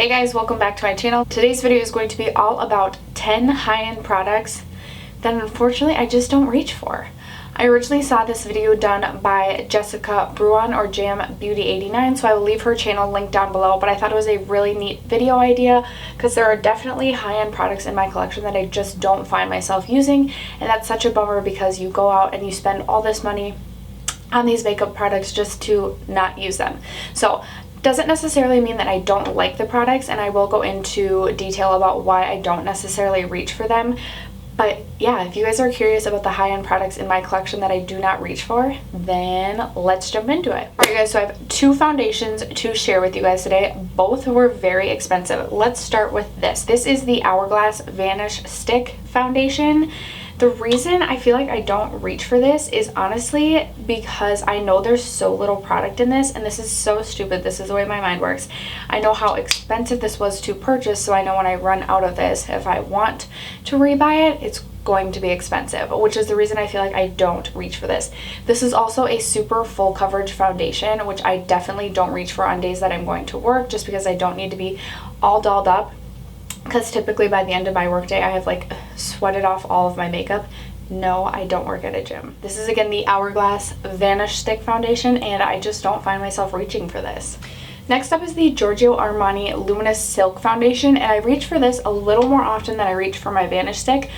Hey guys, welcome back to my channel. Today's video is going to be all about 10 high-end products that unfortunately I just don't reach for. I originally saw this video done by Jessica Braun or Jam Beauty 89, so I will leave her channel linked down below, but I thought it was a really neat video idea because there are definitely high-end products in my collection that I just don't find myself using, and that's such a bummer because you go out and you spend all this money on these makeup products just to not use them. So doesn't necessarily mean that I don't like the products, and I will go into detail about why I don't necessarily reach for them. But yeah, if you guys are curious about the high-end products in my collection that I do not reach for, then let's jump into it. Alright guys, so I have two foundations to share with you guys today. Both were very expensive. Let's start with this. This is the Hourglass Vanish Stick Foundation. The reason I feel like I don't reach for this is honestly because I know there's so little product in this, and this is so stupid. This is the way my mind works. I know how expensive this was to purchase, so I know when I run out of this, if I want to rebuy it, it's going to be expensive, which is the reason I feel like I don't reach for this. This is also a super full coverage foundation, which I definitely don't reach for on days that I'm going to work, just because I don't need to be all dolled up. Because typically by the end of my workday, I have like sweated off all of my makeup. No, I don't work at a gym. This is again the Hourglass Vanish Stick Foundation, and I just don't find myself reaching for this. Next up is the Giorgio Armani Luminous Silk Foundation, and I reach for this a little more often than I reach for my Vanish Stick,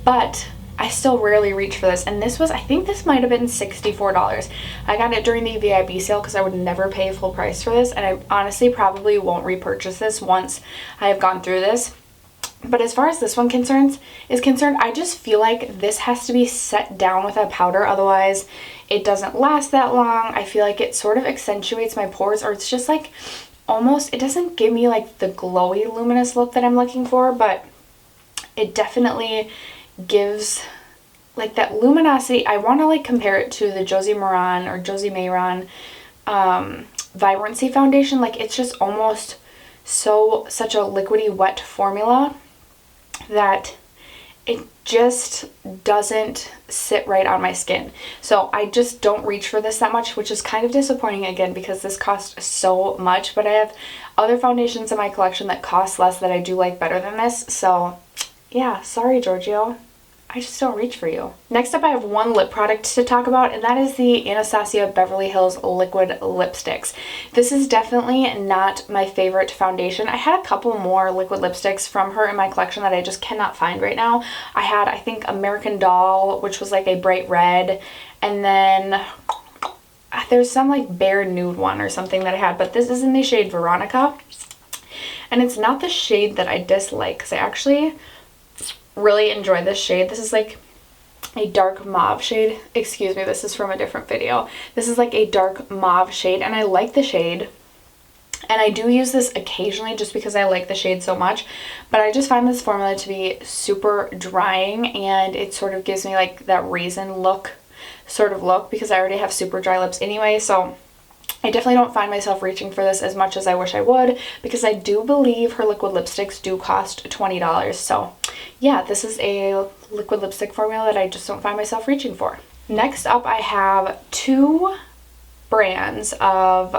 but I still rarely reach for this, and this was, I think this might have been $64. I got it during the VIB sale because I would never pay full price for this, and I honestly probably won't repurchase this once I have gone through this. But as far as this one is concerned, I just feel like this has to be set down with a powder, otherwise it doesn't last that long. I feel like it sort of accentuates my pores, or it's just like almost, it doesn't give me like the glowy luminous look that I'm looking for, but it definitely gives like that luminosity. I want to like compare it to the Josie Maran Vibrancy Foundation. Like it's just almost such a liquidy wet formula that it just doesn't sit right on my skin. So I just don't reach for this that much, which is kind of disappointing again because this costs so much, but I have other foundations in my collection that cost less that I do like better than this. So yeah, sorry Giorgio, I just don't reach for you. Next up, I have one lip product to talk about, and that is the Anastasia Beverly Hills Liquid Lipsticks. This is definitely not my favorite foundation. I had a couple more liquid lipsticks from her in my collection that I just cannot find right now. I had, I think, American Doll, which was like a bright red, and then there's some like bare nude one or something that I had, but this is in the shade Veronica, and it's not the shade that I dislike because I actually really enjoy this shade. This is like a dark mauve shade. Excuse me, this is from a different video. This is like a dark mauve shade, and I like the shade, and I do use this occasionally just because I like the shade so much, but I just find this formula to be super drying, and it sort of gives me like that raisin look because I already have super dry lips anyway. So I definitely don't find myself reaching for this as much as I wish I would, because I do believe her liquid lipsticks do cost $20. So yeah, this is a liquid lipstick formula that I just don't find myself reaching for. Next up, I have two brands of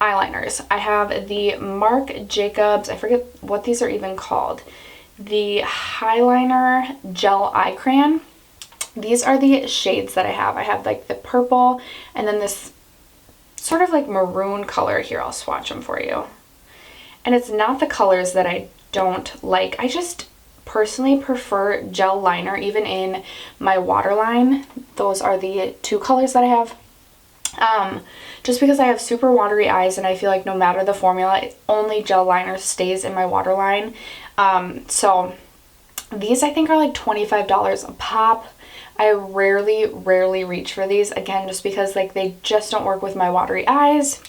eyeliners. I have the Marc Jacobs, I forget what these are even called, the Highliner Gel Eye Crayon. These are the shades that I have. I have like the purple and then this sort of like maroon color here. I'll swatch them for you. And it's not the colors that I don't like. I just personally prefer gel liner even in my waterline. Those are the two colors that I have. Just because I have super watery eyes, and I feel like no matter the formula, only gel liner stays in my waterline. So these I think are like $25 a pop. I rarely reach for these, again, just because like they just don't work with my watery eyes.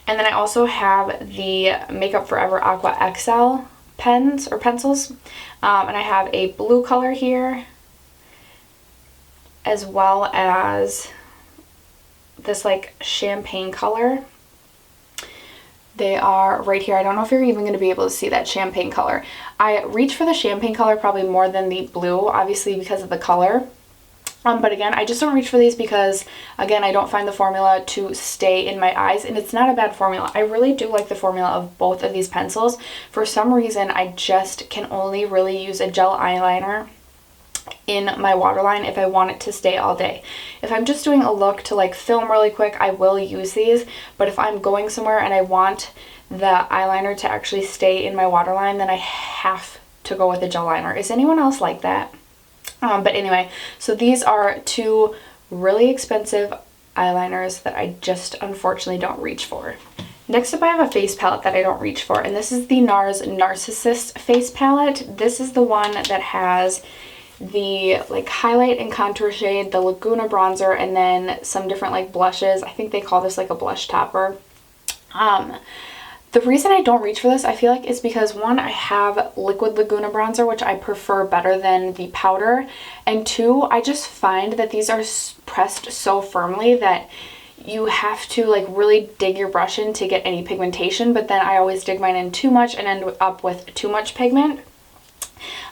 And then I also have the Makeup Forever Aqua XL pens or pencils, and I have a blue color here, as well as this like champagne color. They are right here. I don't know if you're even going to be able to see that champagne color. I reach for the champagne color probably more than the blue, obviously because of the color. But again, I just don't reach for these because, again, I don't find the formula to stay in my eyes, and it's not a bad formula. I really do like the formula of both of these pencils. For some reason, I just can only really use a gel eyeliner in my waterline if I want it to stay all day. If I'm just doing a look to like film really quick, I will use these, but if I'm going somewhere and I want the eyeliner to actually stay in my waterline, then I have to go with a gel liner. Is anyone else like that? But anyway, so these are two really expensive eyeliners that I just unfortunately don't reach for. Next up, I have a face palette that I don't reach for, and this is the NARS Narcissist face palette. This is the one that has the like highlight and contour shade, the Laguna bronzer, and then some different like blushes. I think they call this like a blush topper. The reason I don't reach for this, I feel like, is because one, I have liquid Laguna bronzer, which I prefer better than the powder, and two, I just find that these are pressed so firmly that you have to like really dig your brush in to get any pigmentation, but then I always dig mine in too much and end up with too much pigment.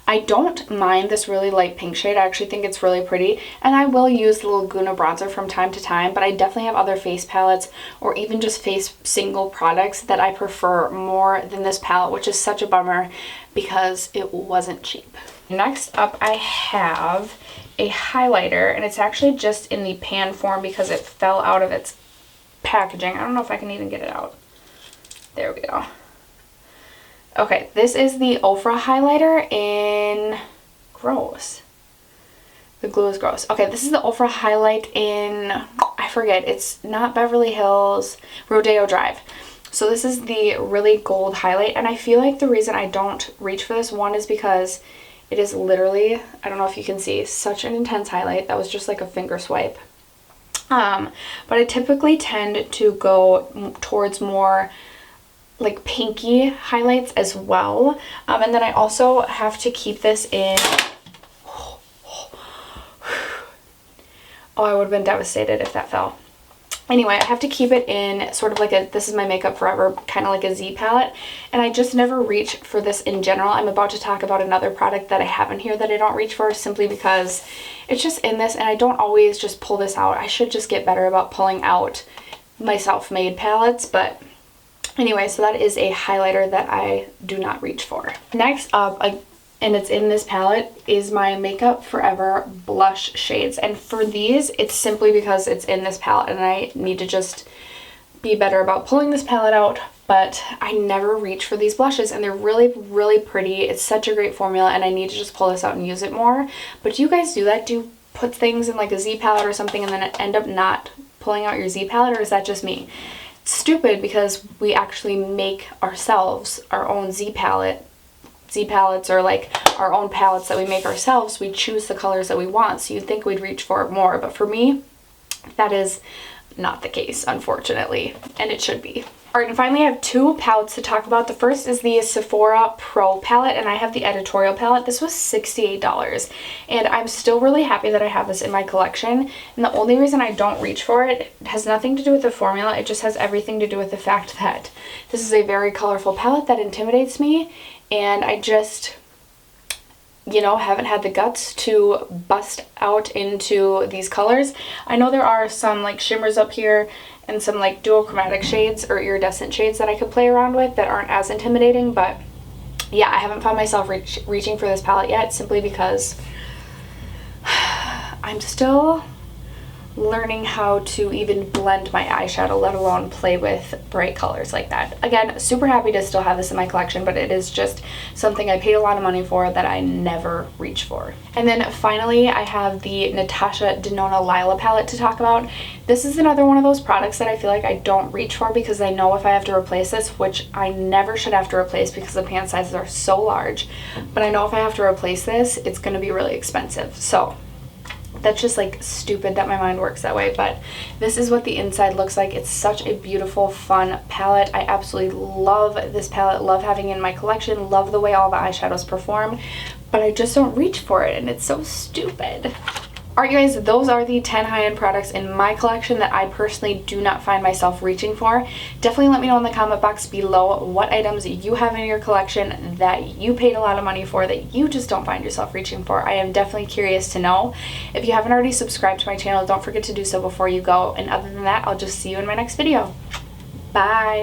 I don't mind this really light pink shade. I actually think it's really pretty, and I will use the Laguna bronzer from time to time, but I definitely have other face palettes or even just face single products that I prefer more than this palette, which is such a bummer because it wasn't cheap. Next up, I have a highlighter, and it's actually just in the pan form because it fell out of its packaging. I don't know if I can even get it out. There we go. Okay, this is the Ofra highlighter in Gross. The glue is gross. Okay, this is the Ofra highlight in, I forget, it's not Beverly Hills, Rodeo Drive. So this is the really gold highlight, and I feel like the reason I don't reach for this one is because it is literally, I don't know if you can see, such an intense highlight. That was just like a finger swipe. But I typically tend to go towards more like pinky highlights as well, and then I also have to keep this in, oh, I would have been devastated if that fell. Anyway, I have to keep it in sort of like a, this is my Makeup Forever, kind of like a Z palette, and I just never reach for this in general. I'm about to talk about another product that I have in here that I don't reach for simply because it's just in this, and I don't always just pull this out. I should just get better about pulling out my self-made palettes, but anyway, so that is a highlighter that I do not reach for. Next up, and it's in this palette, is my Makeup Forever blush shades. And for these, it's simply because it's in this palette and I need to just be better about pulling this palette out, but I never reach for these blushes, and they're really, really pretty. It's such a great formula, and I need to just pull this out and use it more. But do you guys do that? Do you put things in like a Z palette or something and then end up not pulling out your Z palette, or is that just me? Stupid, because we actually make ourselves our own Z palettes, or like our own palettes that we make ourselves. We choose the colors that we want, so you'd think we'd reach for it more, but for me, that is not the case, unfortunately, and it should be. Alright, and finally I have two palettes to talk about. The first is the Sephora Pro palette, and I have the editorial palette. This was $68, and I'm still really happy that I have this in my collection, and the only reason I don't reach for it has nothing to do with the formula. It just has everything to do with the fact that this is a very colorful palette that intimidates me, and I just, you know, haven't had the guts to bust out into these colors. I know there are some like shimmers up here and some like duochromatic shades or iridescent shades that I could play around with that aren't as intimidating, but yeah, I haven't found myself reaching for this palette yet, simply because I'm still learning how to even blend my eyeshadow, let alone play with bright colors like that. Again, super happy to still have this in my collection, but it is just something I paid a lot of money for that I never reach for. And then finally, I have the Natasha Denona Lila palette to talk about. This is another one of those products that I feel like I don't reach for because I know if I have to replace this, which I never should have to replace because the pan sizes are so large, but I know if I have to replace this, it's going to be really expensive. So that's just like stupid that my mind works that way, but this is what the inside looks like. It's such a beautiful, fun palette. I absolutely love this palette, love having it in my collection, love the way all the eyeshadows perform, but I just don't reach for it, and it's so stupid. Alright guys, those are the 10 high-end products in my collection that I personally do not find myself reaching for. Definitely let me know in the comment box below what items you have in your collection that you paid a lot of money for that you just don't find yourself reaching for. I am definitely curious to know. If you haven't already subscribed to my channel, don't forget to do so before you go. And other than that, I'll just see you in my next video. Bye!